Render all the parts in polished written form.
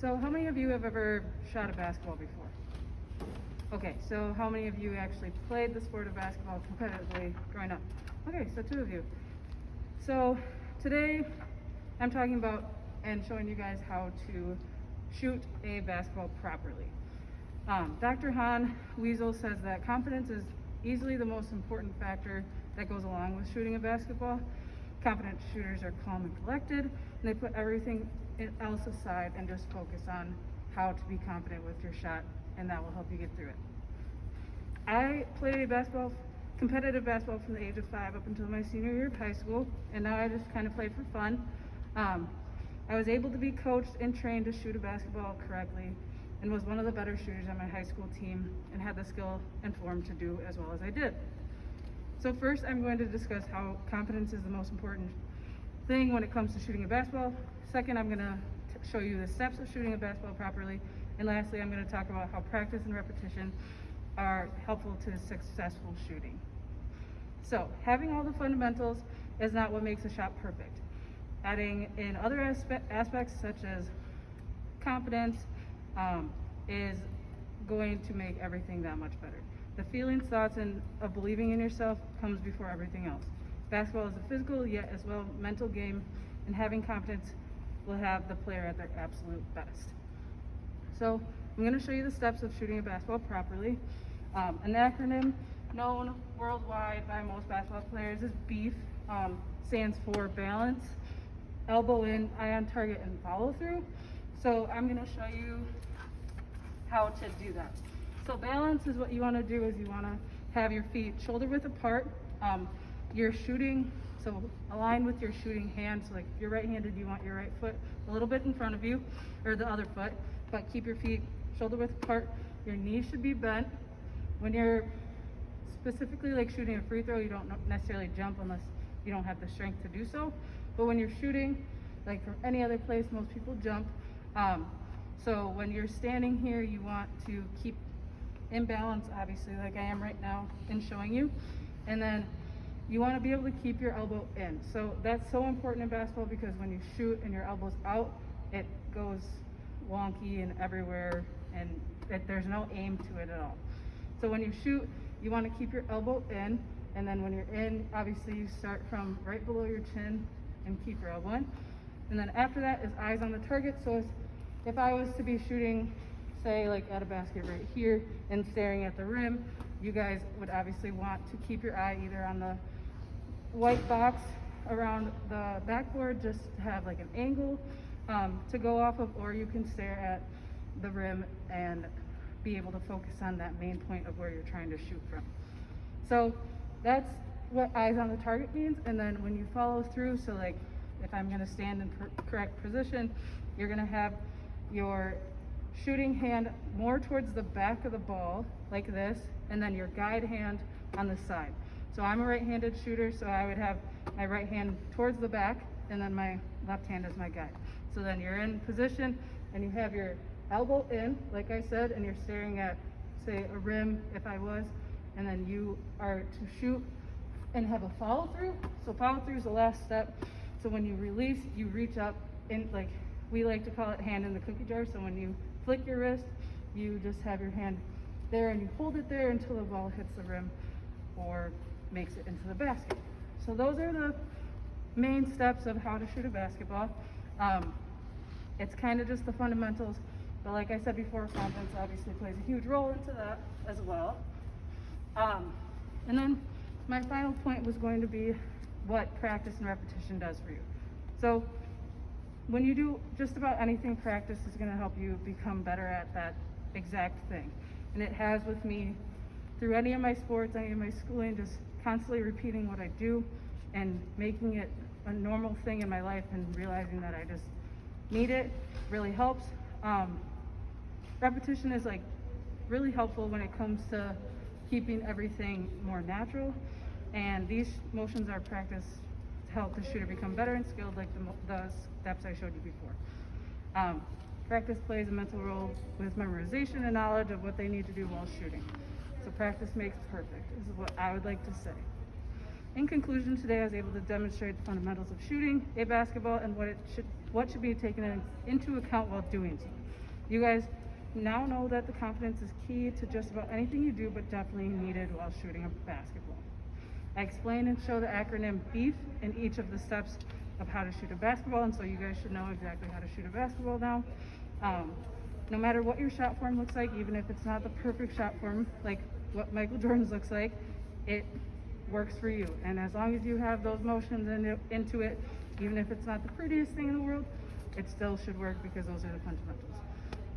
So how many of you have ever shot a basketball before? Okay, so how many of you actually played the sport of basketball competitively growing up? Okay, so 2 of you. So today I'm talking about and showing you guys how to shoot a basketball properly. Dr. Han Weasel says that confidence is easily the most important factor that goes along with shooting a basketball. Confident shooters are calm and collected, and they put everything else aside and just focus on how to be confident with your shot, and that will help you get through it. I played competitive basketball from the age of 5 up until my senior year of high school, and now I just kind of play for fun. I was able to be coached and trained to shoot a basketball correctly, and was one of the better shooters on my high school team, and had the skill and form to do as well as I did. So first, I'm going to discuss how confidence is the most important thing when it comes to shooting a basketball. Second, I'm going to show you the steps of shooting a basketball properly. And lastly, I'm going to talk about how practice and repetition are helpful to successful shooting. So having all the fundamentals is not what makes a shot perfect. Adding in other aspects such as confidence is going to make everything that much better. The feelings, thoughts, and of believing in yourself comes before everything else. Basketball is a physical yet as well mental game, and having confidence will have the player at their absolute best. So I'm going to show you the steps of shooting a basketball properly. An acronym known worldwide by most basketball players is BEEF. Stands for balance, elbow in, eye on target, and follow through. So I'm going to show you how to do that. So balance is what you want to do is you want to have your feet shoulder width apart. You're shooting, so align with your shooting hand. So like if you're right-handed, you want your right foot a little bit in front of you, or the other foot, but keep your feet shoulder width apart. Your knees should be bent. When you're specifically like shooting a free throw, you don't necessarily jump unless you don't have the strength to do so. But when you're shooting, like from any other place, most people jump. So when you're standing here, you want to keep in balance, obviously, like I am right now in showing you. And then you want to be able to keep your elbow in. So that's so important in basketball because when you shoot and your elbow's out, it goes wonky and everywhere, and there's no aim to it at all. So when you shoot, you want to keep your elbow in, and then when you're in, obviously you start from right below your chin and keep your elbow in. And then after that is eyes on the target. So if I was to be shooting, say like at a basket right here and staring at the rim, you guys would obviously want to keep your eye either on the white box around the backboard just to have like an angle to go off of, or you can stare at the rim and be able to focus on that main point of where you're trying to shoot from. So that's what eyes on the target means. And then when you follow through, so like if I'm going to stand in correct position, you're going to have your shooting hand more towards the back of the ball like this, and then your guide hand on the side. So I'm a right-handed shooter, so I would have my right hand towards the back and then my left hand as my guide. So then you're in position and you have your elbow in, like I said, and you're staring at, say, a rim if I was, and then you are to shoot and have a follow through. So follow through is the last step. So when you release, you reach up and like we like to call it hand in the cookie jar. So when you flick your wrist, you just have your hand there and you hold it there until the ball hits the rim or makes it into the basket. So those are the main steps of how to shoot a basketball. It's kind of just the fundamentals, but like I said before, confidence obviously plays a huge role into that as well. And then my final point was going to be what practice and repetition does for you. So when you do just about anything, practice is going to help you become better at that exact thing. And it has with me through any of my sports, any of my schooling, just constantly repeating what I do and making it a normal thing in my life and realizing that I just need it really helps. Repetition is like really helpful when it comes to keeping everything more natural, and these motions are practiced to help the shooter become better and skilled like the steps I showed you before. Practice plays a mental role with memorization and knowledge of what they need to do while shooting. So practice makes perfect, is what I would like to say. In conclusion, today I was able to demonstrate the fundamentals of shooting a basketball and what should be taken into account while doing so. You guys now know that the confidence is key to just about anything you do, but definitely needed while shooting a basketball. I explain and show the acronym BEEF in each of the steps of how to shoot a basketball, and so you guys should know exactly how to shoot a basketball now. No matter what your shot form looks like, even if it's not the perfect shot form like what Michael Jordan's looks like, it works for you. And as long as you have those motions into it, even if it's not the prettiest thing in the world, it still should work because those are the fundamentals.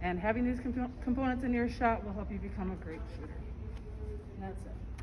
And having these components in your shot will help you become a great shooter. And that's it.